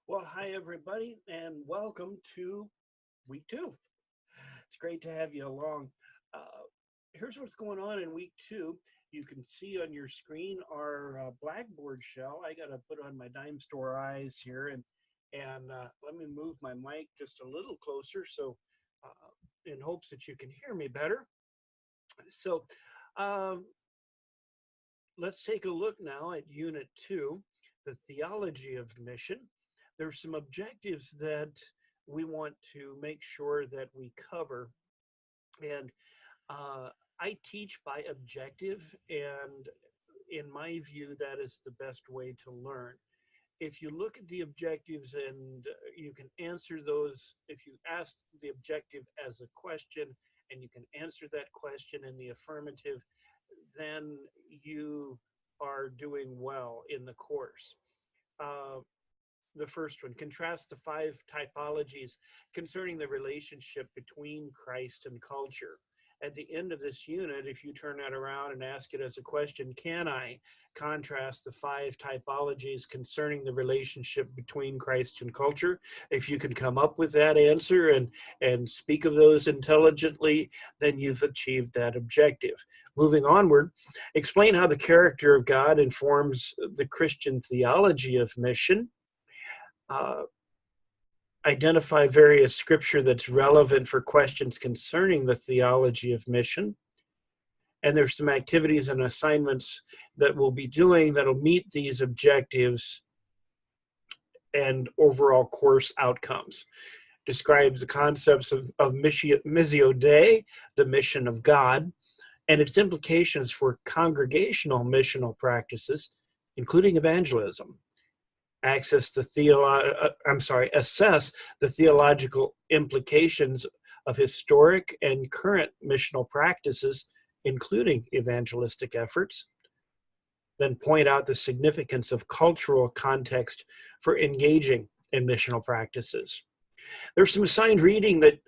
Well, hi, everybody, and welcome to week two. It's great to have you along. Here's what's going on in week two. You can see on your screen our Blackboard shell. I got to put on my dime store eyes here, and let me move my mic just a little closer, so in hopes that you can hear me better. So, um, let's take a look now at Unit 2, the theology of mission. There's some objectives that we want to make sure that we cover. And I teach by objective, and in my view, that is the best way to learn. If you look at the objectives and you can answer those, if you ask the objective as a question and you can answer that question in the affirmative, then you are doing well in the course. Uh, the first one, contrast the five typologies concerning the relationship between Christ and culture. At the end of this unit, if you turn that around and ask it as a question, can I contrast the five typologies concerning the relationship between Christ and culture? If you can come up with that answer and speak of those intelligently, then you've achieved that objective. Moving onward, explain how the character of God informs the Christian theology of mission. Uh, Identify various scripture that's relevant for questions concerning the theology of mission. And there's some activities and assignments that we'll be doing that'll meet these objectives and overall course outcomes. Describes the concepts of Missio Dei, the mission of God, and its implications for congregational missional practices, including evangelism. Assess the theological implications of historic and current missional practices, including evangelistic efforts. Then point out the significance of cultural context for engaging in missional practices. There's some assigned reading that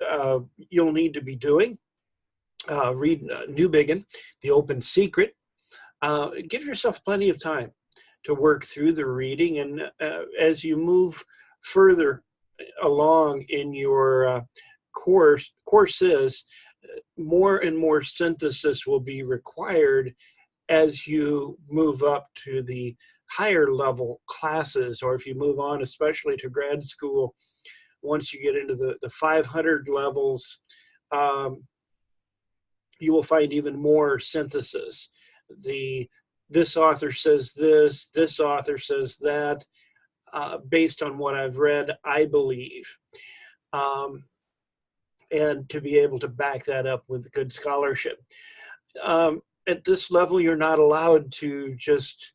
you'll need to be doing. Read Newbigin, The Open Secret. Give yourself plenty of time to work through the reading, and as you move further along in your courses, more and more synthesis will be required as you move up to the higher level classes, or if you move on especially to grad school. Once you get into the 500 levels, you will find even more synthesis. This author says this author says that, based on what I've read, I believe. And to be able to back that up with good scholarship. At this level, you're not allowed to just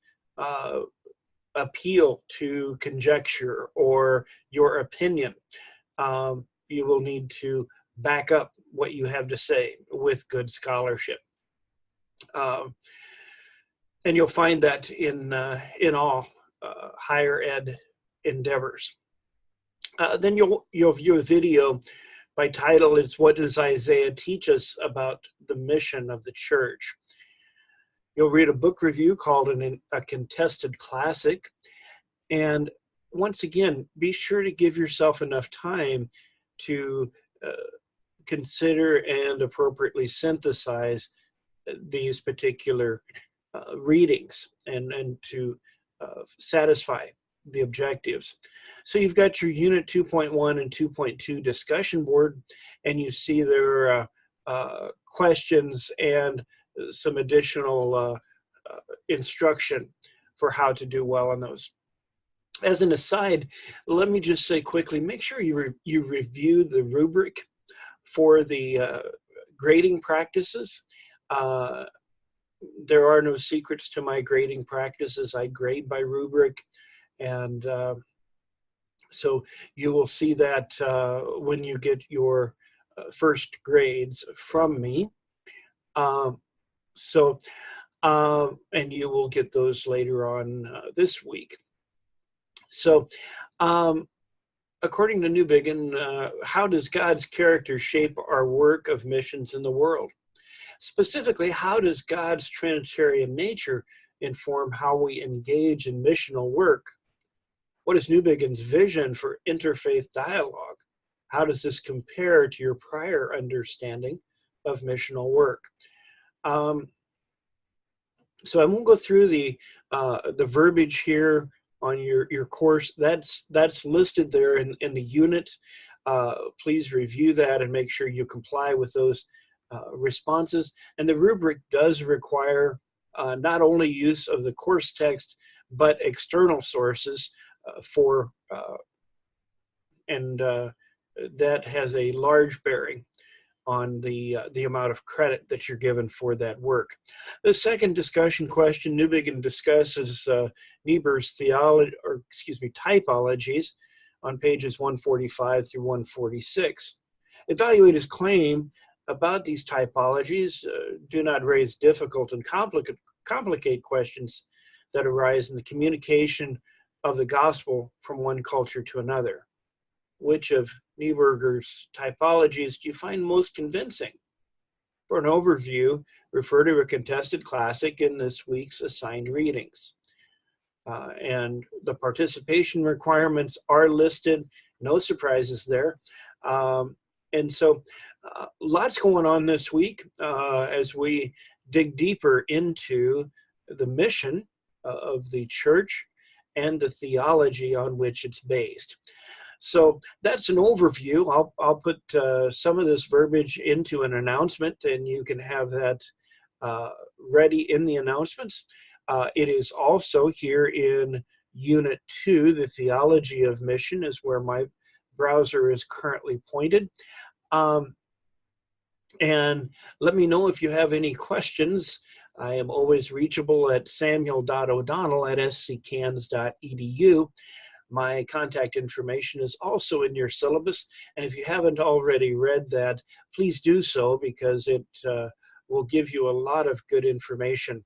appeal to conjecture or your opinion. You will need to back up what you have to say with good scholarship. And you'll find that in all higher ed endeavors. Then you'll view a video by title. It's What Does Isaiah Teach Us About the Mission of the Church? You'll read a book review called A Contested Classic. And once again, be sure to give yourself enough time to consider and appropriately synthesize these particular readings and to satisfy the objectives. So you've got your Unit 2.1 and 2.2 discussion board, and you see there are questions and some additional instruction for how to do well on those. As an aside, let me just say quickly, make sure you review the rubric for the grading practices. There are no secrets to my grading practices. I grade by rubric, and so you will see that when you get your first grades from me. And you will get those later on this week. So, according to Newbigin, how does God's character shape our work of missions in the world? Specifically, how does God's Trinitarian nature inform how we engage in missional work? What is Newbigin's vision for interfaith dialogue? How does this compare to your prior understanding of missional work? So I won't go through the verbiage here on your course. That's listed there in the unit. Please review that and make sure you comply with those responses. And the rubric does require not only use of the course text, but external sources and that has a large bearing on the amount of credit that you're given for that work. The second discussion question, Newbigin discusses Niebuhr's typologies on pages 145 through 146. Evaluate his claim about these typologies. Do not raise difficult and complicate questions that arise in the communication of the gospel from one culture to another. Which of Niebuhr's typologies do you find most convincing? For an overview, refer to a contested classic in this week's assigned readings. And the participation requirements are listed, no surprises there. And so lots going on this week as we dig deeper into the mission of the church and the theology on which it's based. So that's an overview. I'll put some of this verbiage into an announcement, and you can have that ready in the announcements. It is also here in Unit 2, the Theology of Mission is where my browser is currently pointed. And let me know if you have any questions. I am always reachable at samuel.o'donnell@sccans.edu. My contact information is also in your syllabus, and if you haven't already read that, please do so because it will give you a lot of good information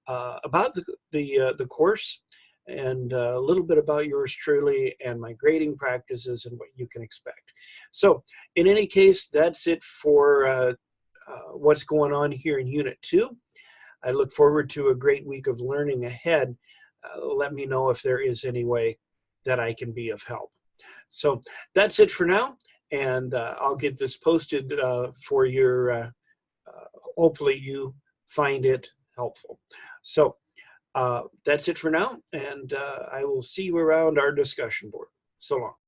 about the course and a little bit about yours truly and my grading practices and what you can expect. So in any case, that's it for what's going on here in Unit 2. I look forward to a great week of learning ahead. Let me know if there is any way that I can be of help. So that's it for now, and I'll get this posted for your, hopefully you find it helpful. So that's it for now, and I will see you around our discussion board. So long.